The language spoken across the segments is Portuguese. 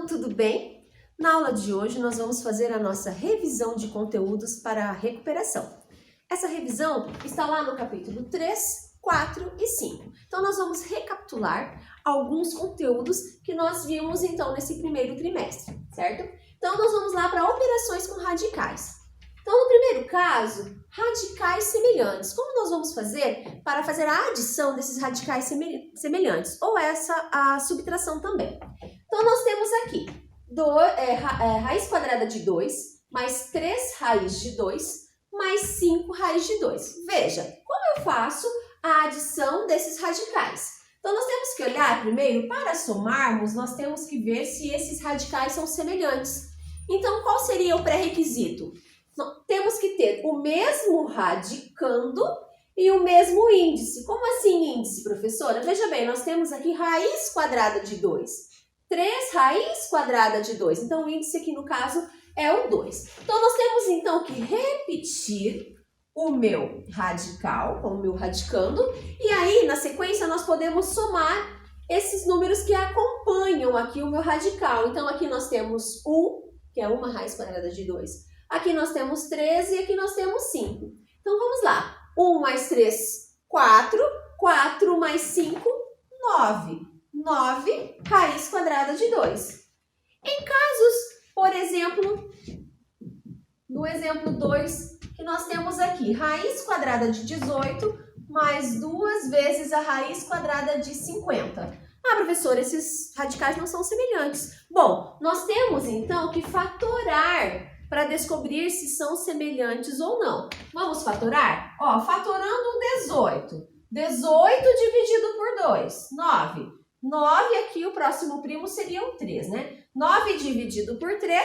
turma, tudo bem? Na aula de hoje nós vamos fazer a nossa revisão de conteúdos para a recuperação. Essa revisão está lá no capítulo 3, 4 e 5. Então nós vamos recapitular alguns conteúdos que nós vimos então nesse primeiro trimestre, certo? Então nós vamos lá para operações com radicais. Então no primeiro caso, radicais semelhantes. Como nós vamos fazer para fazer a adição desses radicais semelhantes? Ou a subtração também. Então nós temos aqui raiz quadrada de 2 mais 3 raiz de 2 mais 5 raiz de 2. Veja, como eu faço a adição desses radicais? Então nós temos que olhar primeiro, para somarmos, nós temos que ver se esses radicais são semelhantes. Então qual seria o pré-requisito? Temos que ter o mesmo radicando e o mesmo índice. Como assim índice, professora? Veja bem, nós temos aqui raiz quadrada de 2. 3 raiz quadrada de 2. Então, o índice aqui, no caso, é o 2. Então, nós temos, então, que repetir o meu radical com o meu radicando. E aí, na sequência, nós podemos somar esses números que acompanham aqui o meu radical. Então, aqui nós temos 1, que é uma raiz quadrada de 2. Aqui nós temos 3 e aqui nós temos 5. Então, vamos lá. 1 mais 3, 4. 4 mais 5, 9. 9 raiz quadrada de 2. Em casos, por exemplo, no exemplo 2, que nós temos aqui raiz quadrada de 18 mais 2 vezes a raiz quadrada de 50. Ah, professor, esses radicais não são semelhantes. Bom, nós temos então que fatorar para descobrir se são semelhantes ou não. Vamos fatorar? Ó, fatorando 18. 18 dividido por 2, 9. 9 aqui, o próximo primo seria o 3, né? 9 dividido por 3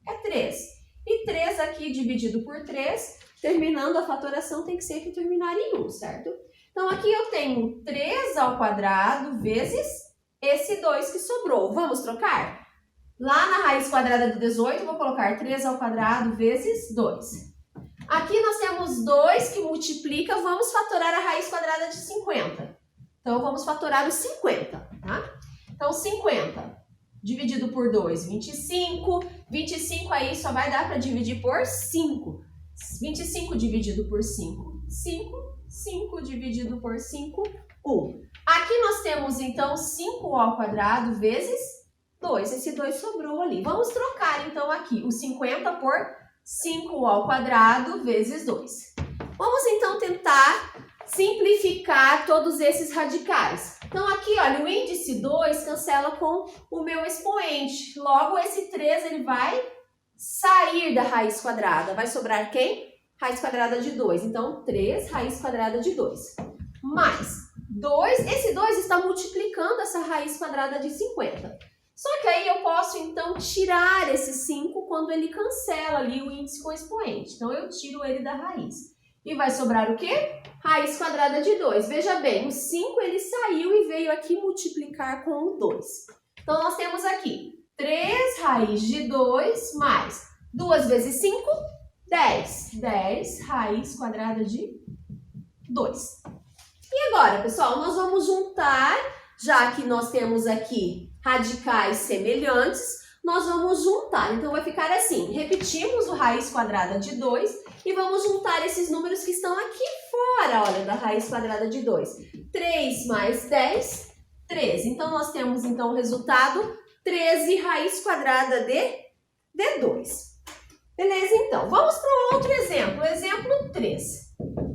é 3. E 3 aqui dividido por 3, terminando a fatoração, tem que sempre terminar em 1, certo? Então, aqui eu tenho 3 ao quadrado vezes esse 2 que sobrou. Vamos trocar? Lá na raiz quadrada do 18, eu vou colocar 3 ao quadrado vezes 2. Aqui nós temos 2 que multiplica, vamos fatorar a raiz quadrada de 50. Então, vamos fatorar o 50, tá? Então, 50 dividido por 2, 25. 25 aí só vai dar para dividir por 5. 25 dividido por 5, 5. 5 dividido por 5, 1. Aqui nós temos, então, 5 ao quadrado vezes 2. Esse 2 sobrou ali. Vamos trocar, então, aqui o 50 por 5 ao quadrado vezes 2. Vamos, então, tentar simplificar todos esses radicais. Então, aqui, olha, o índice 2 cancela com o meu expoente. Logo, esse 3, ele vai sair da raiz quadrada. Vai sobrar quem? Raiz quadrada de 2. Então, 3 raiz quadrada de 2. Mais 2, esse 2 está multiplicando essa raiz quadrada de 50. Só que aí eu posso, então, tirar esse 5 quando ele cancela ali o índice com o expoente. Então, eu tiro ele da raiz. E vai sobrar o quê? Raiz quadrada de 2. Veja bem, o 5 ele saiu e veio aqui multiplicar com o 2. Então, nós temos aqui 3 raiz de 2 mais 2 vezes 5, 10. 10 raiz quadrada de 2. E agora, pessoal, nós vamos juntar, já que nós temos aqui radicais semelhantes, nós vamos juntar. Então, vai ficar assim, repetimos o raiz quadrada de 2 e vamos juntar esses números que estão aqui fora, olha, da raiz quadrada de 2. 3 mais 10, 13. Então, nós temos, então, o resultado 13 raiz quadrada de 2. Beleza, então. Vamos para um outro exemplo, o exemplo 3.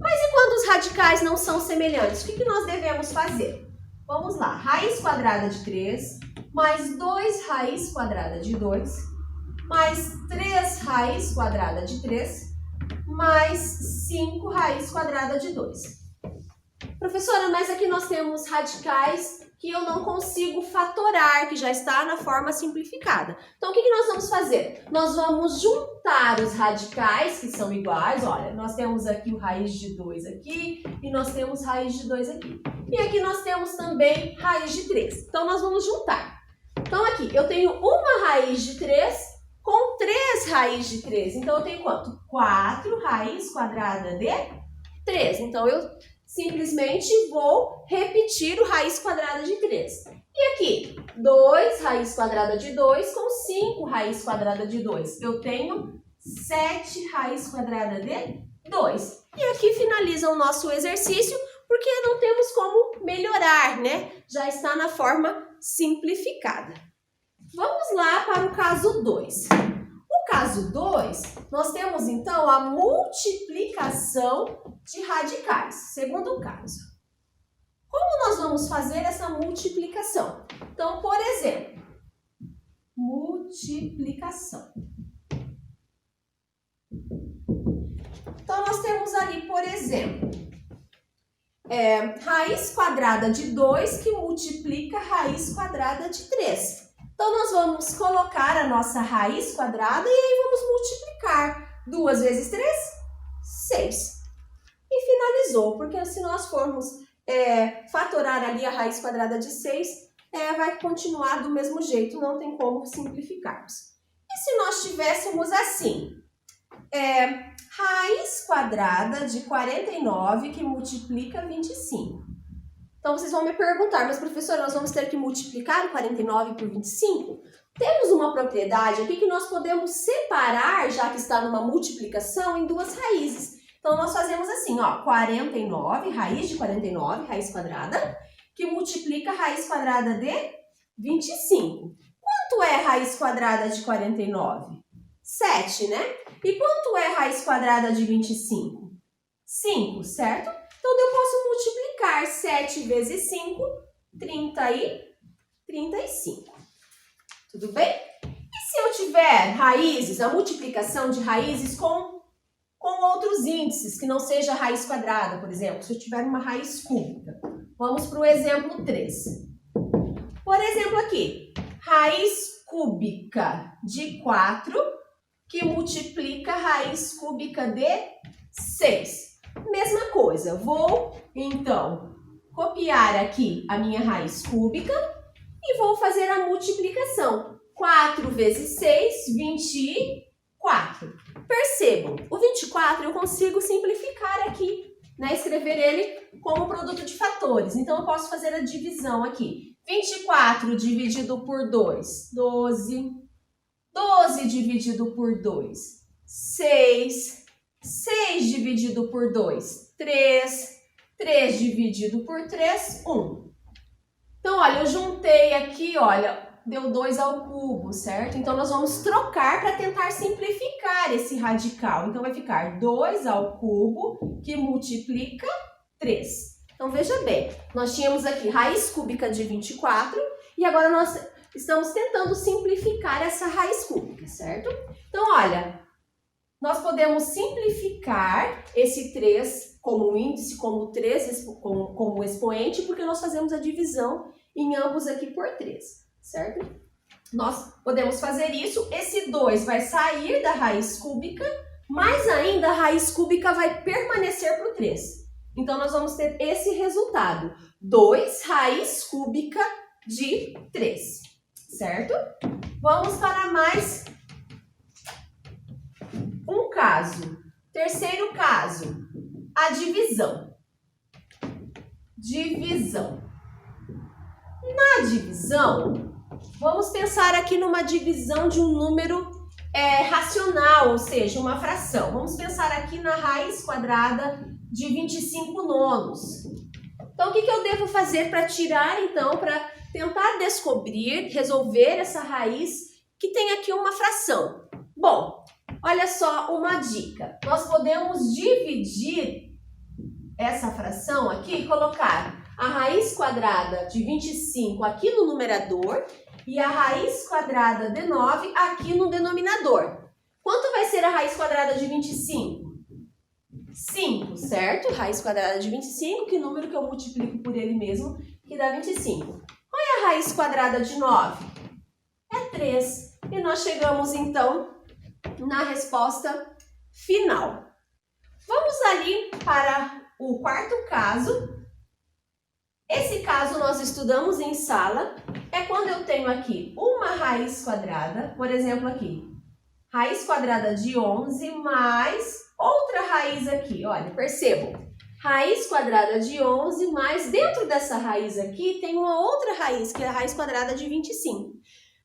Mas e quando os radicais não são semelhantes? O que nós devemos fazer? Vamos lá, raiz quadrada de 3, mais 2 raiz quadrada de 2, mais 3 raiz quadrada de 3, mais 5 raiz quadrada de 2. Professora, mas aqui nós temos radicais que eu não consigo fatorar, que já está na forma simplificada. Então, o que nós vamos fazer? Nós vamos juntar os radicais, que são iguais. Olha, nós temos aqui o raiz de 2 aqui, e nós temos raiz de 2 aqui. E aqui nós temos também raiz de 3. Então, nós vamos juntar. Então, aqui, eu tenho uma raiz de 3 com 3 raiz de 3. Então, eu tenho quanto? 4 raiz quadrada de 3. Então, eu Simplesmente vou repetir o raiz quadrada de 3. E aqui, 2 raiz quadrada de 2 com 5 raiz quadrada de 2. Eu tenho 7 raiz quadrada de 2. E aqui finaliza o nosso exercício, porque não temos como melhorar, né? Já está na forma simplificada. Vamos lá para o caso 2. No caso 2, nós temos então a multiplicação de radicais. Segundo caso. Como nós vamos fazer essa multiplicação? Então, por exemplo, multiplicação. Então, nós temos ali, por exemplo, raiz quadrada de 2 que multiplica raiz quadrada de 3. Então, nós vamos colocar a nossa raiz quadrada e aí vamos multiplicar. 2 vezes 3, 6. E finalizou, porque se nós formos fatorar ali a raiz quadrada de 6, vai continuar do mesmo jeito, não tem como simplificarmos. E se nós tivéssemos assim, raiz quadrada de 49 que multiplica 25. Então, vocês vão me perguntar, mas professora, nós vamos ter que multiplicar o 49 por 25? Temos uma propriedade aqui que nós podemos separar, já que está numa multiplicação, em duas raízes. Então, nós fazemos assim, ó, 49, raiz de 49, raiz quadrada, que multiplica a raiz quadrada de 25. Quanto é raiz quadrada de 49? 7, né? E quanto é raiz quadrada de 25? 5, certo? Então, eu posso multiplicar 7 vezes 5, 35. Tudo bem? E se eu tiver raízes, a multiplicação de raízes com outros índices, que não seja raiz quadrada, por exemplo, se eu tiver uma raiz cúbica. Vamos para o exemplo 3. Por exemplo aqui, raiz cúbica de 4, que multiplica raiz cúbica de 6. Mesma coisa, vou, então, copiar aqui a minha raiz cúbica e vou fazer a multiplicação. 4 vezes 6, 24. Percebam, o 24 eu consigo simplificar aqui, né? Escrever ele como produto de fatores. Então, eu posso fazer a divisão aqui. 24 dividido por 2, 12. 12 dividido por 2, 6. 6 dividido por 2, 3. 3 dividido por 3, 1. Então, olha, eu juntei aqui, olha, deu 2 ao cubo, certo? Então, nós vamos trocar para tentar simplificar esse radical. Então, vai ficar 2 ao cubo, que multiplica 3. Então, veja bem, nós tínhamos aqui raiz cúbica de 24 e agora nós estamos tentando simplificar essa raiz cúbica, certo? Então, olha, nós podemos simplificar esse 3 como índice, como 3 como expoente, porque nós fazemos a divisão em ambos aqui por 3, certo? Nós podemos fazer isso, esse 2 vai sair da raiz cúbica, mas ainda a raiz cúbica vai permanecer para o 3. Então, nós vamos ter esse resultado, 2 raiz cúbica de 3, certo? Vamos para mais um caso. Terceiro caso, a divisão. Divisão. Na divisão, vamos pensar aqui numa divisão de um número racional, ou seja, uma fração. Vamos pensar aqui na raiz quadrada de 25 nonos. Então, o que eu devo fazer para tirar, então, para tentar descobrir, resolver essa raiz que tem aqui uma fração? Bom, olha só uma dica. Nós podemos dividir essa fração aqui e colocar a raiz quadrada de 25 aqui no numerador e a raiz quadrada de 9 aqui no denominador. Quanto vai ser a raiz quadrada de 25? 5, certo? Raiz quadrada de 25, que número que eu multiplico por ele mesmo, que dá 25. Qual é a raiz quadrada de 9? É 3. E nós chegamos, então, na resposta final. Vamos ali para o quarto caso. Esse caso nós estudamos em sala. É quando eu tenho aqui uma raiz quadrada, por exemplo aqui, raiz quadrada de 11 mais outra raiz aqui. Olha, percebam, Raiz quadrada de 11, mas dentro dessa raiz aqui tem uma outra raiz, que é a raiz quadrada de 25.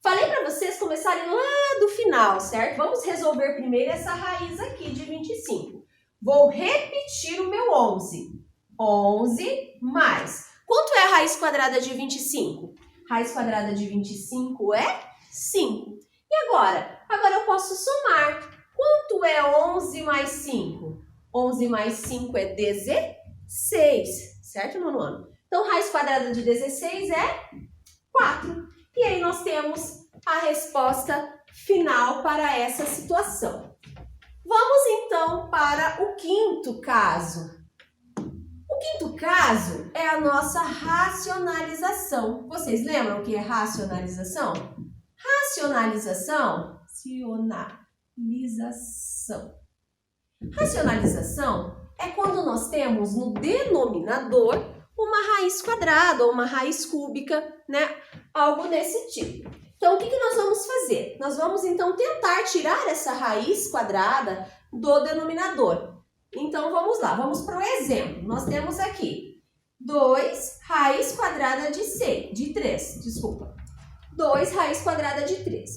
Falei para vocês começarem lá do final, certo? Vamos resolver primeiro essa raiz aqui de 25. Vou repetir o meu 11. 11 mais. Quanto é a raiz quadrada de 25? Raiz quadrada de 25 é 5. E agora? Agora eu posso somar. Quanto é 11 mais 5? 11 mais 5 é 16, certo, nono ano? Então, raiz quadrada de 16 é 4. E aí nós temos a resposta final para essa situação. Vamos então para o quinto caso. O quinto caso é a nossa racionalização. Vocês lembram o que é racionalização? Racionalização é quando nós temos no denominador uma raiz quadrada ou uma raiz cúbica, né? Algo desse tipo. Então, o que nós vamos fazer? Nós vamos, então, tentar tirar essa raiz quadrada do denominador. Então, vamos lá. Vamos para o exemplo. Nós temos aqui 2 raiz quadrada de 3. 2 raiz quadrada de 3.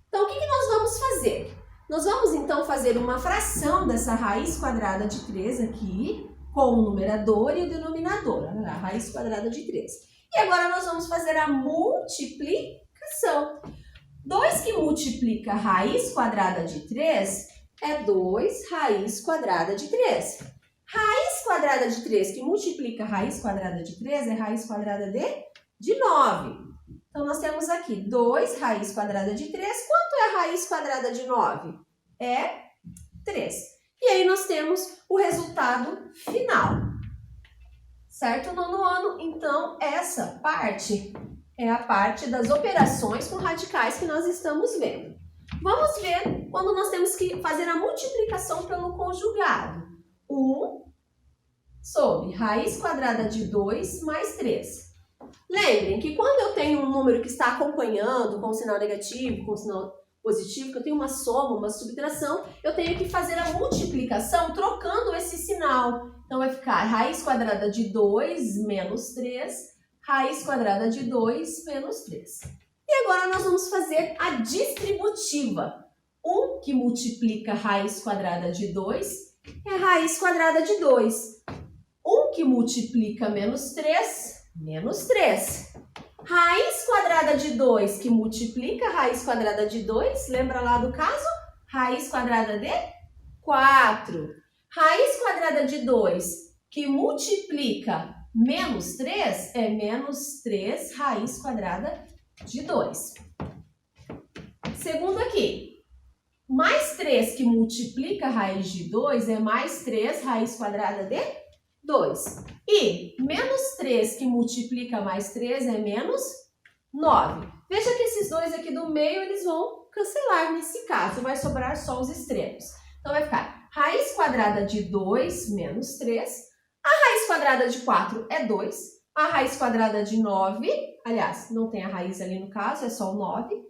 Então, o que nós vamos fazer? Nós vamos, então, fazer uma fração dessa raiz quadrada de 3 aqui, com o numerador e o denominador, a raiz quadrada de 3. E agora nós vamos fazer a multiplicação. 2 que multiplica raiz quadrada de 3 é 2 raiz quadrada de 3. Raiz quadrada de 3 que multiplica raiz quadrada de 3 é raiz quadrada de 9. Então, nós temos aqui 2 raiz quadrada de 3. Quanto é a raiz quadrada de 9? É 3. E aí, nós temos o resultado final. Certo, nono ano? Então, essa parte é a parte das operações com radicais que nós estamos vendo. Vamos ver quando nós temos que fazer a multiplicação pelo conjugado. 1 sobre raiz quadrada de 2 mais 3. Lembrem que quando eu tenho um número que está acompanhando com sinal negativo, com sinal positivo, que eu tenho uma soma, uma subtração, eu tenho que fazer a multiplicação trocando esse sinal. Então, vai ficar raiz quadrada de 2 menos 3, raiz quadrada de 2 menos 3. E agora nós vamos fazer a distributiva. 1 que multiplica raiz quadrada de 2 é raiz quadrada de 2. 1 que multiplica menos 3, menos 3. Raiz quadrada de 2 que multiplica raiz quadrada de 2, lembra lá do caso? Raiz quadrada de 4. Raiz quadrada de 2 que multiplica menos 3 é menos 3 raiz quadrada de 2. Segundo aqui, mais 3 que multiplica raiz de 2 é mais 3 raiz quadrada de 2. E menos 3 que multiplica mais 3 é menos 9. Veja que esses dois aqui do meio, eles vão cancelar nesse caso. Vai sobrar só os extremos. Então, vai ficar raiz quadrada de 2 menos 3. A raiz quadrada de 4 é 2. A raiz quadrada de 9, aliás, não tem a raiz ali no caso, é só o 9,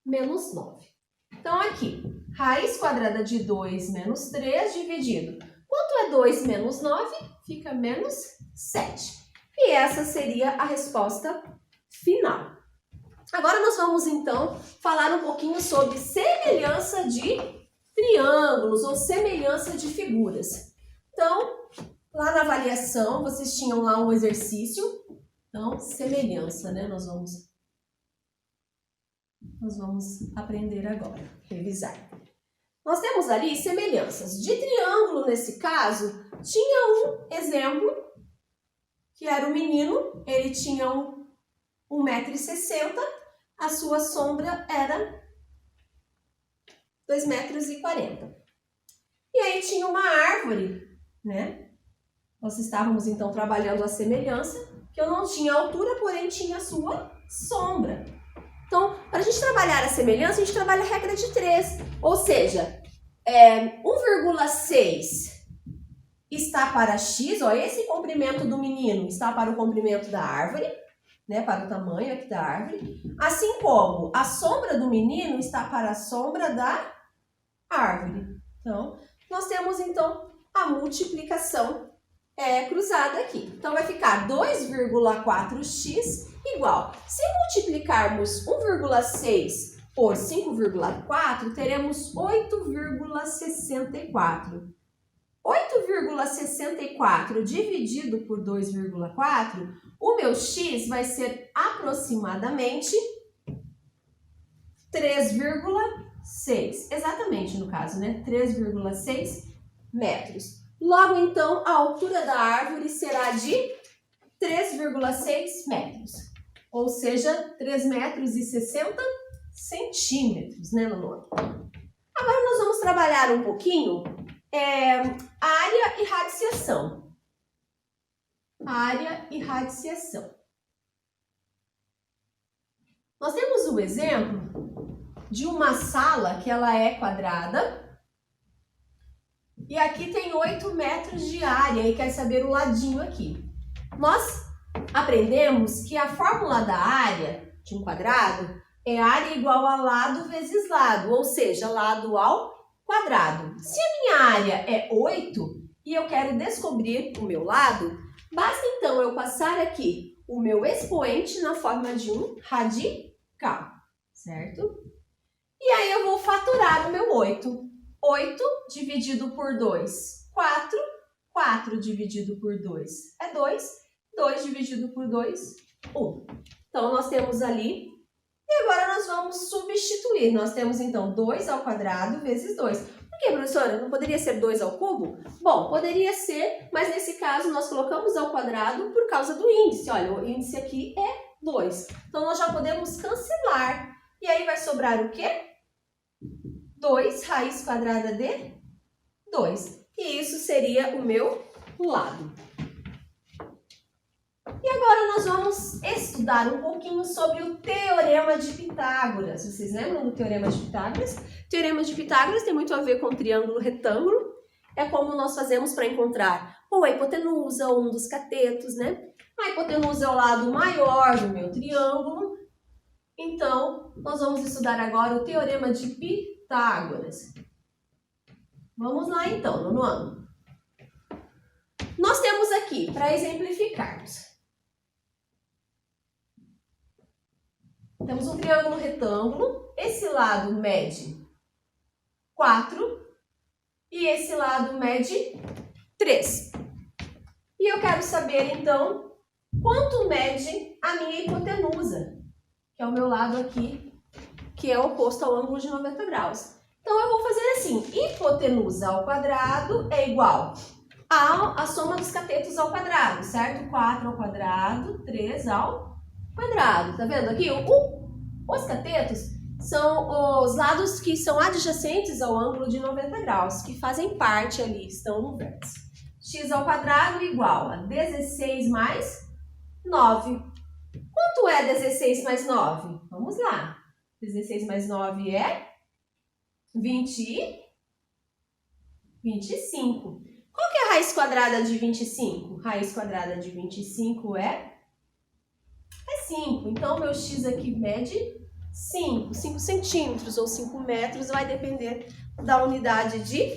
menos 9. Então, aqui, raiz quadrada de 2 menos 3 dividido. Quanto é 2 menos 9? Fica menos 7. E essa seria a resposta final. Agora nós vamos, então, falar um pouquinho sobre semelhança de triângulos ou semelhança de figuras. Então, lá na avaliação, vocês tinham lá um exercício. Então, semelhança, né? Nós vamos aprender agora, revisar. Nós temos ali semelhanças. De triângulo, nesse caso, tinha um exemplo, que era o menino, ele tinha 1,60 m, a sua sombra era 2,40 m. E aí tinha uma árvore, né? Nós estávamos, então, trabalhando a semelhança, que eu não tinha altura, porém tinha a sua sombra. Então, para a gente trabalhar a semelhança, a gente trabalha a regra de 3. Ou seja, 1,6 está para x, ó, esse comprimento do menino está para o comprimento da árvore, né, para o tamanho aqui da árvore. Assim como a sombra do menino está para a sombra da árvore. Então, nós temos, então, a multiplicação cruzada aqui. Então, vai ficar 2,4x igual. Se multiplicarmos 1,6 por 5,4, teremos 8,64. 8,64 dividido por 2,4, o meu x vai ser aproximadamente 3,6. Exatamente, no caso, né? 3,6 metros. Logo, então, a altura da árvore será de 3,6 metros. Ou seja, 3,60 metros, né, Lulu? Agora nós vamos trabalhar um pouquinho área e radiciação. Área e radiciação. Nós temos o exemplo de uma sala que ela é quadrada e aqui tem 8 metros de área e quer saber o ladinho aqui. Nós aprendemos que a fórmula da área de um quadrado é área igual a lado vezes lado, ou seja, lado ao quadrado. Se a minha área é 8 e eu quero descobrir o meu lado, basta então eu passar aqui o meu expoente na forma de um radical, certo? E aí eu vou fatorar o meu 8. 8 dividido por 2, 4. 4 dividido por 2 é 2. 2 dividido por 2, 1. Então, nós temos ali. E agora nós vamos substituir. Nós temos, então, 2 ao quadrado vezes 2. Por que, professora? Não poderia ser 2 ao cubo? Bom, poderia ser, mas nesse caso nós colocamos ao quadrado por causa do índice. Olha, o índice aqui é 2. Então, nós já podemos cancelar. E aí vai sobrar o quê? 2 raiz quadrada de 2. E isso seria o meu lado. E agora nós vamos estudar um pouquinho sobre o Teorema de Pitágoras. Vocês lembram do Teorema de Pitágoras? O Teorema de Pitágoras tem muito a ver com o triângulo retângulo. É como nós fazemos para encontrar ou a hipotenusa ou um dos catetos, né? A hipotenusa é o lado maior do meu triângulo. Então, nós vamos estudar agora o Teorema de Pitágoras. Vamos lá então, nono ano. Nós temos aqui, para exemplificarmos, temos um triângulo retângulo, esse lado mede 4 e esse lado mede 3. E eu quero saber, então, quanto mede a minha hipotenusa, que é o meu lado aqui, que é oposto ao ângulo de 90 graus. Então, eu vou fazer assim, hipotenusa ao quadrado é igual a soma dos catetos ao quadrado, certo? 4 ao quadrado, 3 ao quadrado. Tá vendo aqui? Os catetos são os lados que são adjacentes ao ângulo de 90 graus, que fazem parte ali, estão no vértice. X ao quadrado igual a 16 mais 9. Quanto é 16 mais 9? Vamos lá. 16 mais 9 é 25. Qual que é a raiz quadrada de 25? Raiz quadrada de 25 é 5. Então, meu x aqui mede 5 centímetros ou 5 metros, vai depender da unidade de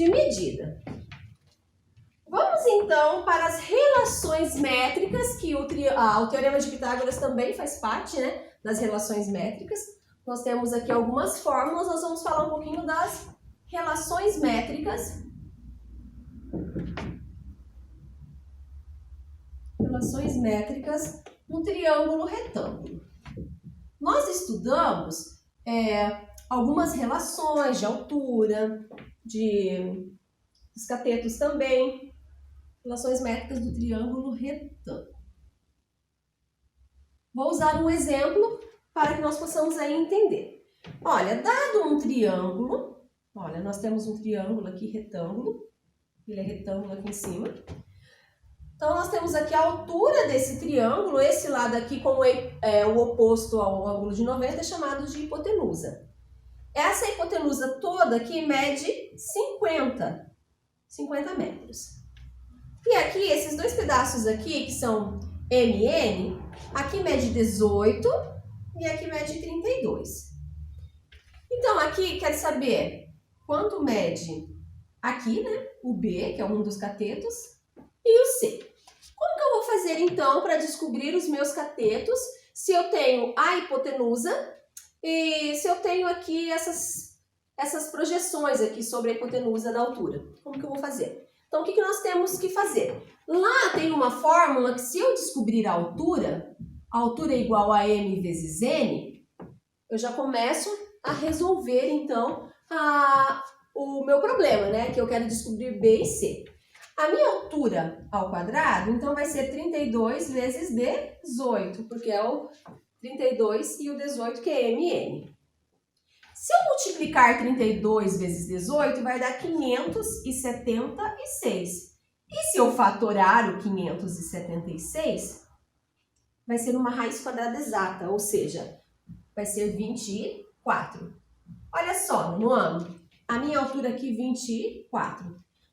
medida. Vamos então para as relações métricas, que o Teorema de Pitágoras também faz parte, né, das relações métricas. Nós temos aqui algumas fórmulas, nós vamos falar um pouquinho das relações métricas. Relações métricas no triângulo retângulo. Nós estudamos algumas relações de altura, dos catetos também, relações métricas do triângulo retângulo. Vou usar um exemplo para que nós possamos aí entender. Olha, dado um triângulo, olha, nós temos um triângulo aqui retângulo, ele é retângulo aqui em cima. Então, nós temos aqui a altura desse triângulo, esse lado aqui, como o oposto ao ângulo de 90, é chamado de hipotenusa. Essa hipotenusa toda aqui mede 50 metros. E aqui, esses dois pedaços aqui, que são MN, aqui mede 18 e aqui mede 32. Então, aqui, quer saber quanto mede aqui, né, o B, que é um dos catetos, e o C. Como que eu vou fazer então para descobrir os meus catetos se eu tenho a hipotenusa e se eu tenho aqui essas projeções aqui sobre a hipotenusa da altura? Como que eu vou fazer? Então, o que nós temos que fazer? Lá tem uma fórmula que se eu descobrir a altura é igual a m vezes n, eu já começo a resolver então o meu problema, né? Que eu quero descobrir B e C. A minha altura ao quadrado, então, vai ser 32 vezes 18, porque é o 32 e o 18 que é mn. Se eu multiplicar 32 vezes 18, vai dar 576. E se eu fatorar o 576, vai ser uma raiz quadrada exata, ou seja, vai ser 24. Olha só, no ano, a minha altura aqui 24.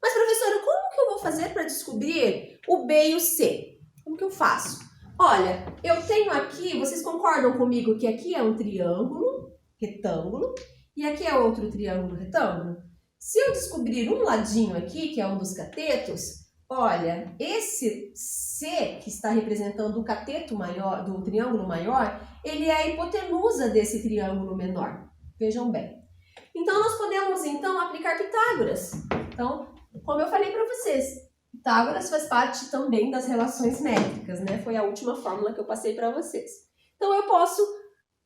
Mas, professora, como que eu vou fazer para descobrir o B e o C? Como que eu faço? Olha, eu tenho aqui, vocês concordam comigo que aqui é um triângulo, retângulo, e aqui é outro triângulo, retângulo? Se eu descobrir um ladinho aqui, que é um dos catetos, olha, esse C, que está representando o cateto maior, do triângulo maior, ele é a hipotenusa desse triângulo menor. Vejam bem. Então, nós podemos, então, aplicar Pitágoras. Então, como eu falei para vocês, Pitágoras faz parte também das relações métricas, né? Foi a última fórmula que eu passei para vocês. Então,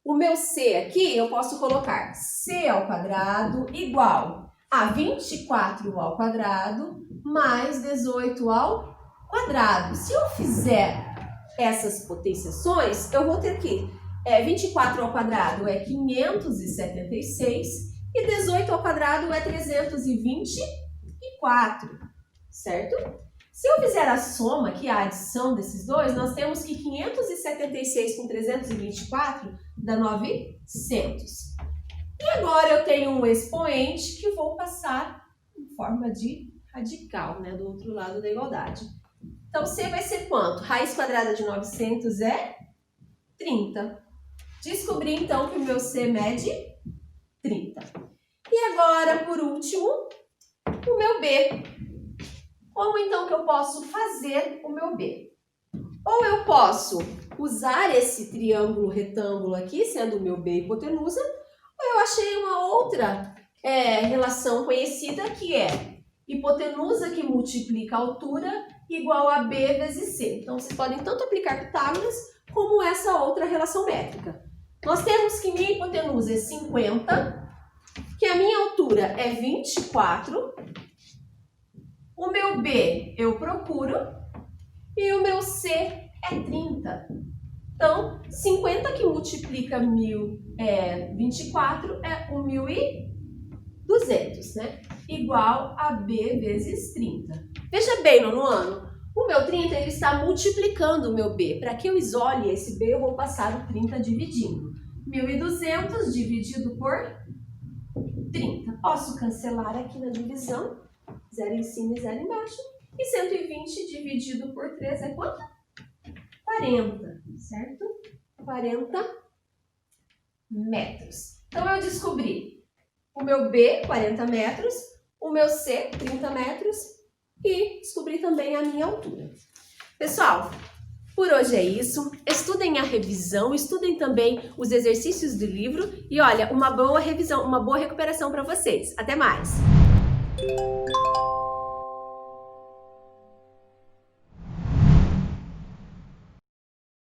o meu C aqui, eu posso colocar C ao quadrado igual a 24 ao quadrado mais 18 ao quadrado. Se eu fizer essas potenciações, eu vou ter aqui 24 ao quadrado é 576 e 18 ao quadrado é 324, certo? Se eu fizer a soma, que é a adição desses dois, nós temos que 576 com 324 dá 900. E agora eu tenho um expoente que vou passar em forma de radical, né, do outro lado da igualdade. Então, C vai ser quanto? Raiz quadrada de 900 é 30. Descobri, então, que o meu C mede 30. E agora, por último, o meu B. Como, então, que eu posso fazer o meu B? Ou eu posso usar esse triângulo retângulo aqui, sendo o meu B hipotenusa, ou eu achei uma outra relação conhecida, que é hipotenusa que multiplica a altura igual a B vezes C. Então, vocês podem tanto aplicar Pitágoras como essa outra relação métrica. Nós temos que minha hipotenusa é 50, que a minha altura é 24, o meu B eu procuro e o meu C é 30. Então, 50 que multiplica 24 é 1.200, né? Igual a B vezes 30. Veja bem, nono ano, o meu 30 ele está multiplicando o meu B. Para que eu isole esse B, eu vou passar o 30 dividindo. 1.200 dividido por 30. Posso cancelar aqui na divisão. 0 em cima e 0 embaixo. E 120 dividido por 3 é quanto? 40, certo? 40 metros. Então, eu descobri o meu B, 40 metros, o meu C, 30 metros, e descobri também a minha altura. Pessoal, por hoje é isso. Estudem a revisão, estudem também os exercícios do livro e olha, uma boa revisão, uma boa recuperação para vocês. Até mais!